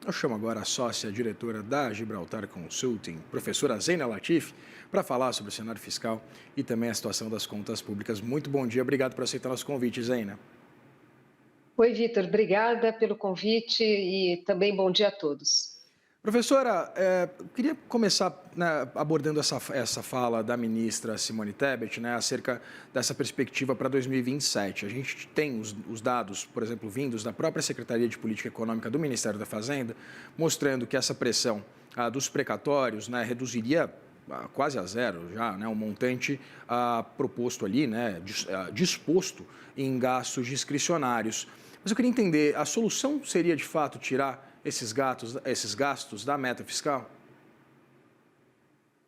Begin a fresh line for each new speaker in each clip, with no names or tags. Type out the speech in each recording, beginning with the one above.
Eu chamo agora a sócia diretora da Gibraltar Consulting, professora Zeina Latif, para falar sobre o cenário fiscal e também a situação das contas públicas. Muito bom dia, obrigado por aceitar nosso convite, Zeina.
Oi, Vitor, obrigada pelo convite e também bom dia a todos.
Professora, eu queria começar, né, abordando essa fala da ministra Simone Tebet, né, acerca dessa perspectiva para 2027. A gente tem os dados, por exemplo, vindos da própria Secretaria de Política Econômica do Ministério da Fazenda, mostrando que essa pressão dos precatórios, né, reduziria quase a zero já, né, o montante proposto ali, né, disposto em gastos discricionários. Mas eu queria entender, a solução seria de fato tirar esses gastos da meta fiscal?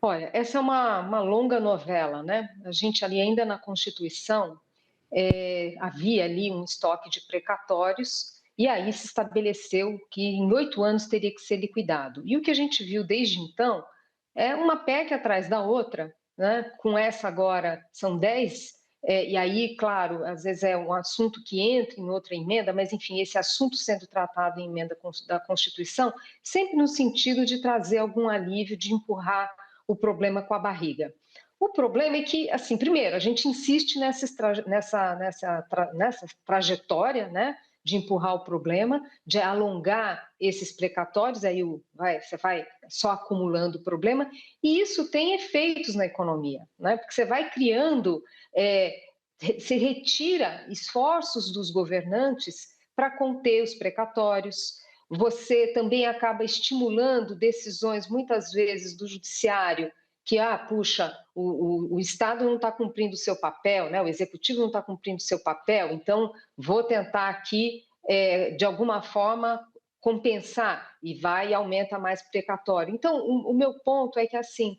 Olha, essa é uma longa novela, né? A gente ali ainda na Constituição havia ali um estoque de precatórios e aí se estabeleceu que em 8 anos teria que ser liquidado. E o que a gente viu desde então é uma PEC atrás da outra, né? Com essa agora são 10. E aí, claro, às vezes é um assunto que entra em outra emenda, mas enfim, esse assunto sendo tratado em emenda da Constituição, sempre no sentido de trazer algum alívio, de empurrar o problema com a barriga. O problema é que, assim, primeiro, a gente insiste nessa trajetória, né, de empurrar o problema, de alongar esses precatórios, aí você vai só acumulando o problema, e isso tem efeitos na economia, né, porque você vai criando, se retira esforços dos governantes para conter os precatórios, você também acaba estimulando decisões, muitas vezes, do judiciário, que, puxa, o Estado não está cumprindo o seu papel, né? O Executivo não está cumprindo o seu papel, então vou tentar aqui, de alguma forma, compensar, e vai e aumenta mais precatório. Então, o meu ponto é que, assim,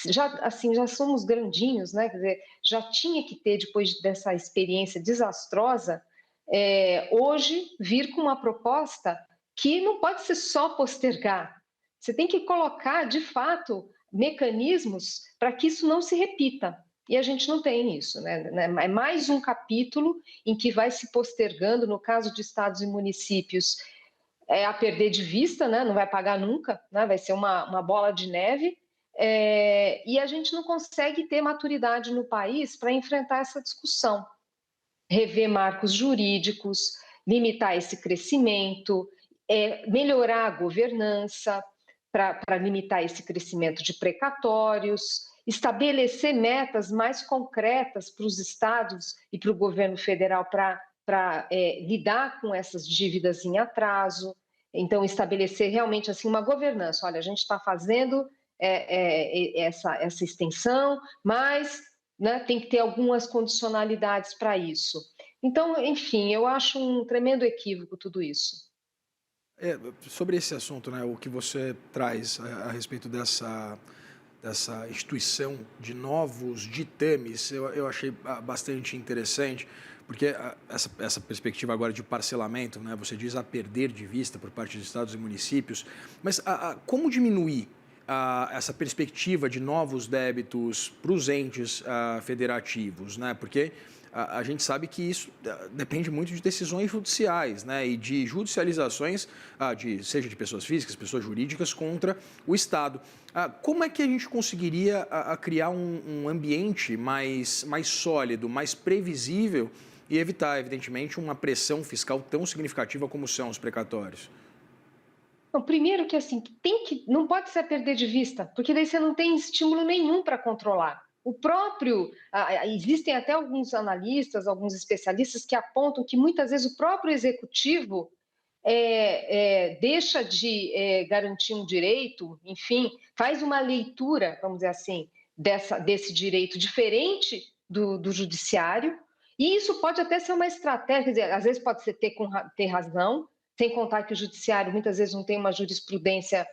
já somos grandinhos, né? Quer dizer, já tinha que ter, depois dessa experiência desastrosa, hoje vir com uma proposta que não pode ser só postergar. Você tem que colocar, de fato, mecanismos para que isso não se repita. E a gente não tem isso, né? É mais um capítulo em que vai se postergando, no caso de estados e municípios, a perder de vista, né? Não vai pagar nunca, né? Vai ser uma bola de neve. E a gente não consegue ter maturidade no país para enfrentar essa discussão. Rever marcos jurídicos, limitar esse crescimento, melhorar a governança para limitar esse crescimento de precatórios, estabelecer metas mais concretas para os estados e para o governo federal para lidar com essas dívidas em atraso. Então, estabelecer realmente assim uma governança. Olha, a gente está fazendo essa extensão, mas, né, tem que ter algumas condicionalidades para isso. Então, enfim, eu acho um tremendo equívoco tudo isso.
Sobre esse assunto, né, o que você traz a respeito dessa instituição de novos ditames, eu achei bastante interessante, porque essa perspectiva agora de parcelamento, né, você diz a perder de vista por parte dos estados e municípios, mas como diminuir essa perspectiva de novos débitos para os entes federativos, né? Porque a gente sabe que isso depende muito de decisões judiciais, né? E de judicializações, seja de pessoas físicas, pessoas jurídicas, contra o Estado. Como é que a gente conseguiria criar um ambiente mais sólido, mais previsível e evitar, evidentemente, uma pressão fiscal tão significativa como são os precatórios?
Então, primeiro que assim, não pode ser a perder de vista, porque daí você não tem estímulo nenhum para controlar. Existem até alguns analistas, alguns especialistas que apontam que muitas vezes o próprio executivo deixa de garantir um direito, enfim, faz uma leitura, vamos dizer assim, desse direito diferente do judiciário, e isso pode até ser uma estratégia, quer dizer, às vezes pode ser ter razão, sem contar que o judiciário muitas vezes não tem uma jurisprudência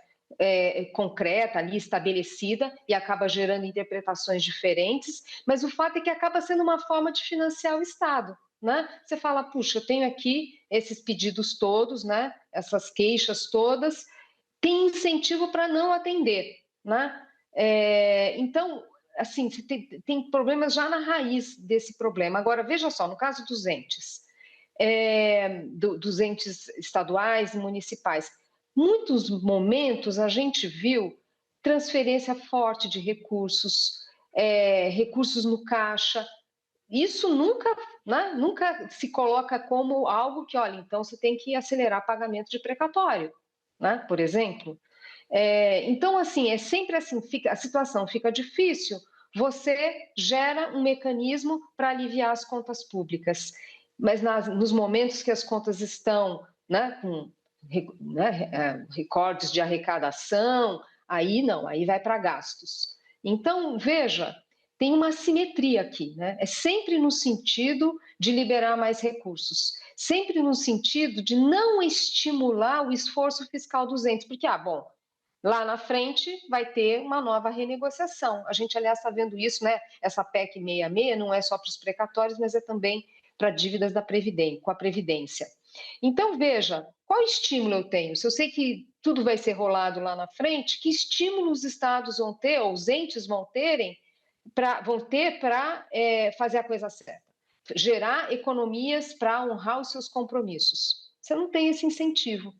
concreta ali estabelecida e acaba gerando interpretações diferentes, mas o fato é que acaba sendo uma forma de financiar o Estado, né? Você fala, puxa, eu tenho aqui esses pedidos todos, né? Essas queixas todas, tem incentivo para não atender, né? Então, assim, tem problemas já na raiz desse problema. Agora, veja só, no caso dos entes, dos entes estaduais e municipais, muitos momentos a gente viu transferência forte de recursos, recursos no caixa. Isso nunca, né, nunca se coloca como algo que, olha, então você tem que acelerar pagamento de precatório, né, por exemplo. Então, assim, é sempre assim, a situação fica difícil, você gera um mecanismo para aliviar as contas públicas, mas nos momentos que as contas estão, né, com recordes de arrecadação, aí não, aí vai para gastos. Então, veja, tem uma assimetria aqui, né? É sempre no sentido de liberar mais recursos, sempre no sentido de não estimular o esforço fiscal dos entes, porque, bom, lá na frente vai ter uma nova renegociação. A gente, aliás, está vendo isso, né? Essa PEC 66 não é só para os precatórios, mas é também para dívidas com a Previdência. Então, veja, qual estímulo eu tenho? Se eu sei que tudo vai ser rolado lá na frente, que estímulo os estados vão ter, ou os entes vão ter para fazer a coisa certa? Gerar economias para honrar os seus compromissos. Você não tem esse incentivo.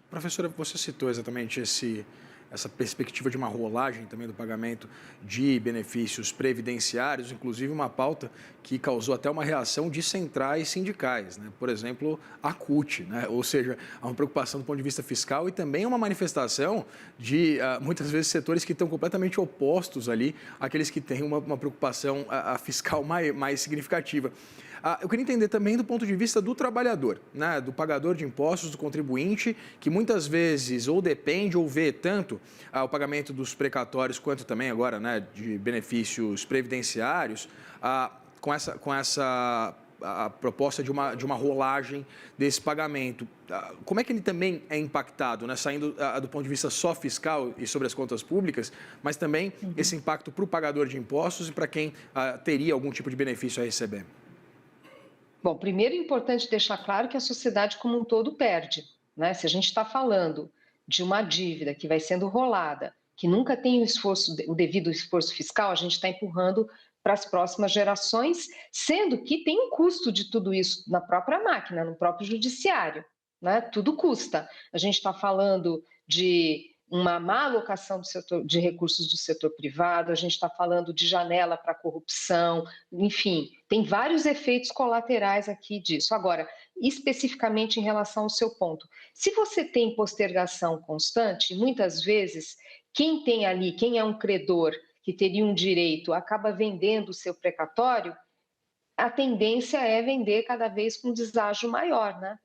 Professora, você citou exatamente essa perspectiva de uma rolagem também do pagamento de benefícios previdenciários, inclusive uma pauta que causou até uma reação de centrais sindicais, né? Por exemplo, a CUT, né? Ou seja, há uma preocupação do ponto de vista fiscal e também uma manifestação de, muitas vezes, setores que estão completamente opostos ali àqueles que têm uma preocupação fiscal mais significativa. Eu queria entender também do ponto de vista do trabalhador, né, do pagador de impostos, do contribuinte, que muitas vezes ou depende ou vê tanto o pagamento dos precatórios quanto também agora, né, de benefícios previdenciários, com essa a proposta de uma rolagem desse pagamento. Como é que ele também é impactado, né, saindo do ponto de vista só fiscal e sobre as contas públicas, mas também esse impacto para o pagador de impostos e para quem teria algum tipo de benefício a receber?
Bom, primeiro é importante deixar claro que a sociedade como um todo perde, né? Se a gente está falando de uma dívida que vai sendo rolada, que nunca tem o devido esforço fiscal, a gente está empurrando para as próximas gerações, sendo que tem um custo de tudo isso na própria máquina, no próprio judiciário, né? Tudo custa. A gente está falando de uma má alocação de recursos do setor privado, a gente está falando de janela para corrupção, enfim, tem vários efeitos colaterais aqui disso. Agora, especificamente em relação ao seu ponto, se você tem postergação constante, muitas vezes, quem tem ali, quem é um credor que teria um direito, acaba vendendo o seu precatório, a tendência é vender cada vez com deságio maior, né?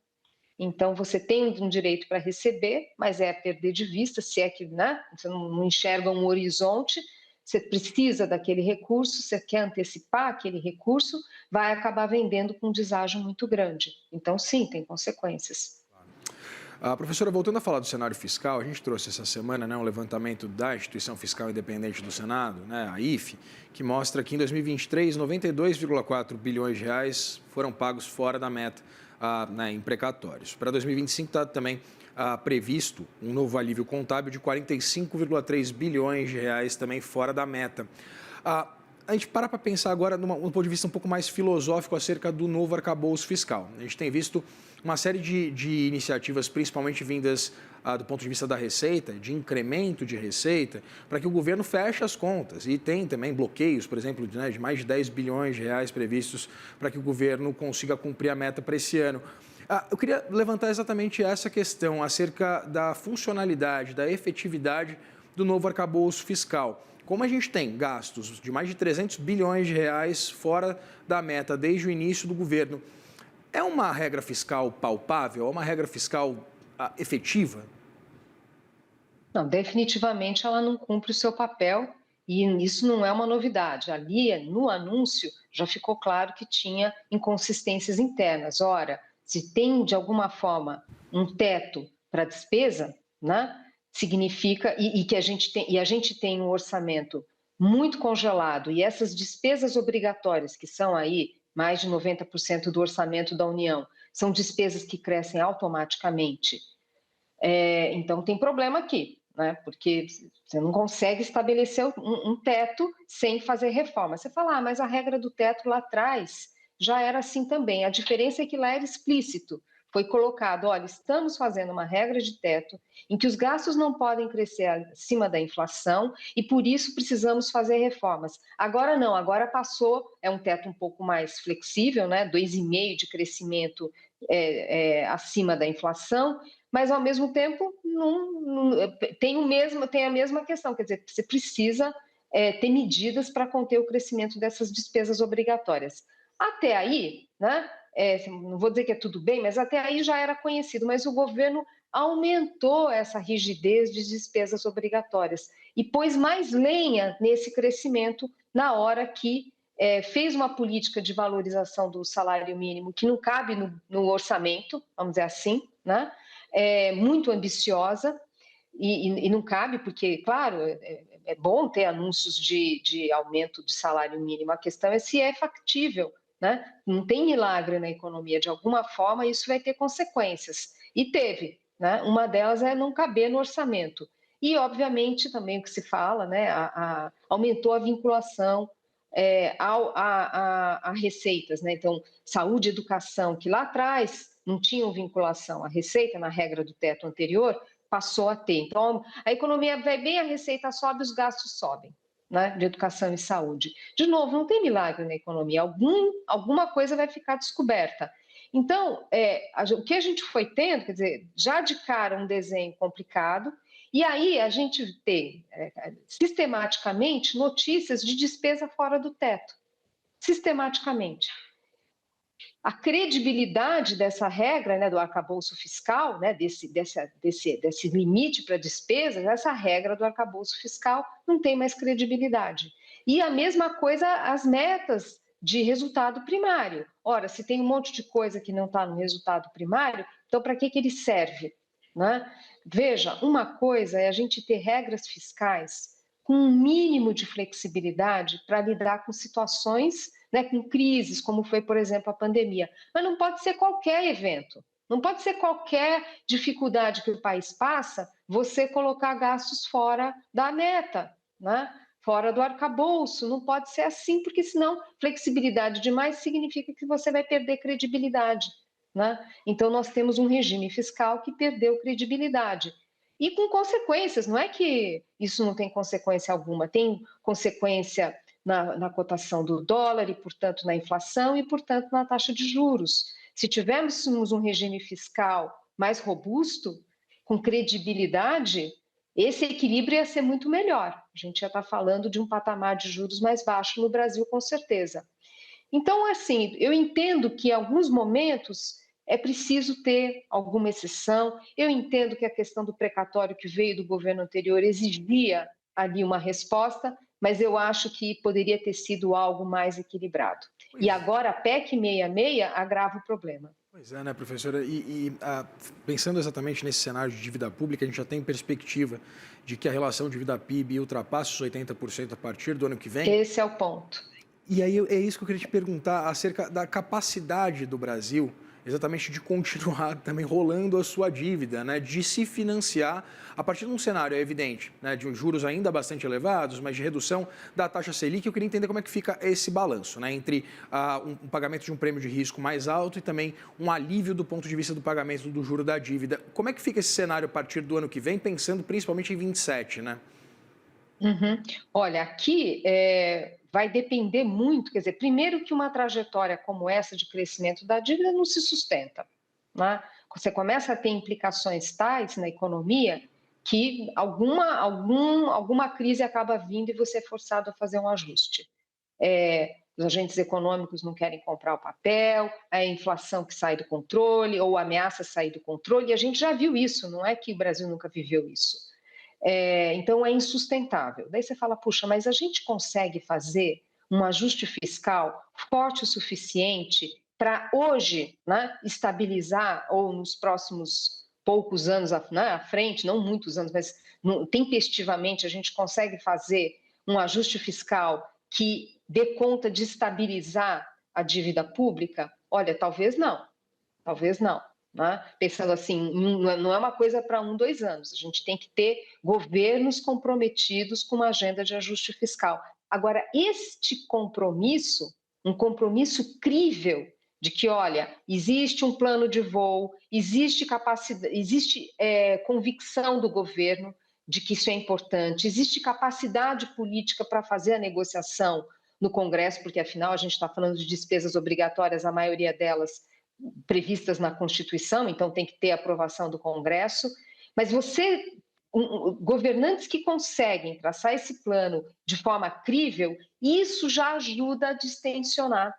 Então, você tem um direito para receber, mas é perder de vista, se é que, né, você não enxerga um horizonte, você precisa daquele recurso, você quer antecipar aquele recurso, vai acabar vendendo com um deságio muito grande. Então, sim, tem consequências.
Professora, voltando a falar do cenário fiscal, a gente trouxe essa semana, né, um levantamento da Instituição Fiscal Independente do Senado, né, a IFE, que mostra que em 2023, 92,4 bilhões de reais foram pagos fora da meta né, em precatórios. Para 2025 está também previsto um novo alívio contábil de 45,3 bilhões de reais também fora da meta. A gente para pensar agora num ponto de vista um pouco mais filosófico acerca do novo arcabouço fiscal. A gente tem visto uma série de iniciativas, principalmente vindas do ponto de vista da receita, de incremento de receita, para que o governo feche as contas. E tem também bloqueios, por exemplo, né, de mais de 10 bilhões de reais previstos para que o governo consiga cumprir a meta para esse ano. Eu queria levantar exatamente essa questão acerca da funcionalidade, da efetividade do novo arcabouço fiscal. Como a gente tem gastos de mais de 300 bilhões de reais fora da meta desde o início do governo, é uma regra fiscal palpável? É uma regra fiscal efetiva?
Não, definitivamente ela não cumpre o seu papel e isso não é uma novidade. Ali, no anúncio, já ficou claro que tinha inconsistências internas. Ora, se tem, de alguma forma, um teto para despesa, né, significa, que a gente tem um orçamento muito congelado e essas despesas obrigatórias, que são aí mais de 90% do orçamento da União, são despesas que crescem automaticamente. Então, tem problema aqui, né? Porque você não consegue estabelecer um teto sem fazer reforma. Você fala, mas a regra do teto lá atrás já era assim também. A diferença é que lá era explícito. foi colocado, olha, estamos fazendo uma regra de teto em que os gastos não podem crescer acima da inflação e por isso precisamos fazer reformas. Agora não, agora passou, é um teto um pouco mais flexível, né? 2,5% de crescimento acima da inflação, mas ao mesmo tempo tem a mesma questão, quer dizer, você precisa ter medidas para conter o crescimento dessas despesas obrigatórias. Até aí, né? Não vou dizer que é tudo bem, mas até aí já era conhecido, mas o governo aumentou essa rigidez de despesas obrigatórias e pôs mais lenha nesse crescimento na hora que fez uma política de valorização do salário mínimo que não cabe no orçamento, vamos dizer assim, né? Muito ambiciosa e não cabe porque, claro, é bom ter anúncios de aumento de salário mínimo, a questão é se é factível, né? Não tem milagre na economia, de alguma forma isso vai ter consequências. E teve, né? Uma delas é não caber no orçamento. E, obviamente, também o que se fala, né? Aumentou a vinculação a receitas, né? Então, saúde e educação, que lá atrás não tinham vinculação à receita, na regra do teto anterior, passou a ter. Então, a economia vai bem, a receita sobe, os gastos sobem, né, de educação e saúde. De novo, não tem milagre na economia, alguma coisa vai ficar descoberta. Então, o que a gente foi tendo, quer dizer, já de cara um desenho complicado, e aí a gente tem sistematicamente notícias de despesa fora do teto, sistematicamente. A credibilidade dessa regra, né, do arcabouço fiscal, né, desse limite para despesas, essa regra do arcabouço fiscal não tem mais credibilidade. E a mesma coisa as metas de resultado primário. Ora, se tem um monte de coisa que não está no resultado primário, então para que ele serve? Né? Veja, uma coisa é a gente ter regras fiscais com um mínimo de flexibilidade para lidar com situações, né, com crises, como foi, por exemplo, a pandemia. Mas não pode ser qualquer evento, não pode ser qualquer dificuldade que o país passa, você colocar gastos fora da meta, né? Fora do arcabouço. Não pode ser assim, porque senão flexibilidade demais significa que você vai perder credibilidade, né? Então, nós temos um regime fiscal que perdeu credibilidade. E com consequências, não é que isso não tem consequência alguma, tem consequência na cotação do dólar e, portanto, na inflação e, portanto, na taxa de juros. Se tivéssemos um regime fiscal mais robusto, com credibilidade, esse equilíbrio ia ser muito melhor. A gente já está falando de um patamar de juros mais baixo no Brasil, com certeza. Então, assim, eu entendo que em alguns momentos é preciso ter alguma exceção. Eu entendo que a questão do precatório que veio do governo anterior exigia ali uma resposta, mas eu acho que poderia ter sido algo mais equilibrado. E agora a PEC 66 agrava o problema.
Pois é, né, professora? Pensando exatamente nesse cenário de dívida pública, a gente já tem perspectiva de que a relação dívida PIB ultrapasse os 80% a partir do ano que vem?
Esse é o ponto.
E aí é isso que eu queria te perguntar acerca da capacidade do Brasil, exatamente de continuar também rolando a sua dívida, né, de se financiar a partir de um cenário, é evidente, né, de juros ainda bastante elevados, mas de redução da taxa Selic. Eu queria entender como é que fica esse balanço, né, entre um pagamento de um prêmio de risco mais alto e também um alívio do ponto de vista do pagamento do juro da dívida. Como é que fica esse cenário a partir do ano que vem, pensando principalmente em 27, né?
Uhum. Olha, aqui vai depender muito, quer dizer, primeiro que uma trajetória como essa de crescimento da dívida não se sustenta, né? Você começa a ter implicações tais na economia que alguma crise acaba vindo e você é forçado a fazer um ajuste. Os agentes econômicos não querem comprar o papel, a inflação que sai do controle ou ameaça sair do controle, e a gente já viu isso, não é que o Brasil nunca viveu isso. Então, é insustentável. Daí você fala, puxa, mas a gente consegue fazer um ajuste fiscal forte o suficiente para hoje, né, estabilizar, ou nos próximos poucos anos à frente, não muitos anos, mas tempestivamente a gente consegue fazer um ajuste fiscal que dê conta de estabilizar a dívida pública? Olha, talvez não, talvez não. Né? Pensando assim, não é uma coisa para 1, 2 anos. A gente tem que ter governos comprometidos com uma agenda de ajuste fiscal. Agora, este compromisso, um compromisso crível de que, olha, existe um plano de voo, existe capacidade, existe convicção do governo de que isso é importante, existe capacidade política para fazer a negociação no Congresso, porque afinal a gente está falando de despesas obrigatórias, a maioria delas previstas na Constituição, então tem que ter a aprovação do Congresso, mas governantes que conseguem traçar esse plano de forma crível, isso já ajuda a distensionar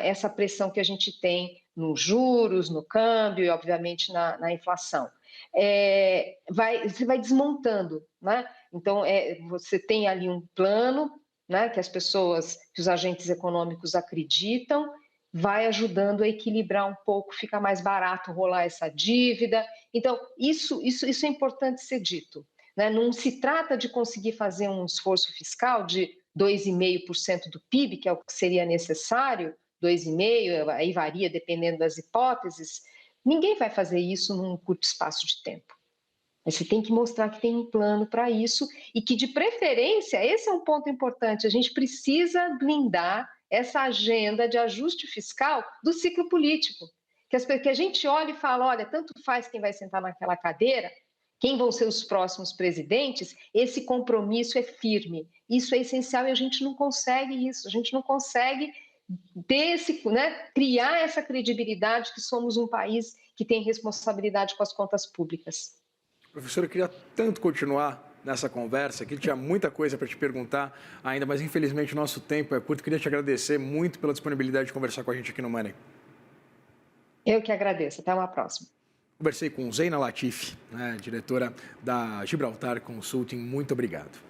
essa pressão que a gente tem nos juros, no câmbio e, obviamente, na inflação. Você vai desmontando, né? Então, você tem ali um plano, né, que as pessoas, que os agentes econômicos acreditam, vai ajudando a equilibrar um pouco, fica mais barato rolar essa dívida. Então, isso é importante ser dito, né? Não se trata de conseguir fazer um esforço fiscal de 2,5% do PIB, que é o que seria necessário, 2,5%, aí varia dependendo das hipóteses. Ninguém vai fazer isso num curto espaço de tempo. Mas você tem que mostrar que tem um plano para isso e que, de preferência, esse é um ponto importante, a gente precisa blindar essa agenda de ajuste fiscal do ciclo político. Que a gente olha e fala, olha, tanto faz quem vai sentar naquela cadeira, quem vão ser os próximos presidentes, esse compromisso é firme. Isso é essencial e a gente não consegue isso, a gente não consegue ter criar essa credibilidade que somos um país que tem responsabilidade com as contas públicas.
Professor, eu queria tanto continuar nessa conversa, que tinha muita coisa para te perguntar ainda, mas infelizmente o nosso tempo é curto. Queria te agradecer muito pela disponibilidade de conversar com a gente aqui no Money.
Eu que agradeço. Até uma próxima.
Conversei com Zeina Latifi, diretora da Gibraltar Consulting. Muito obrigado.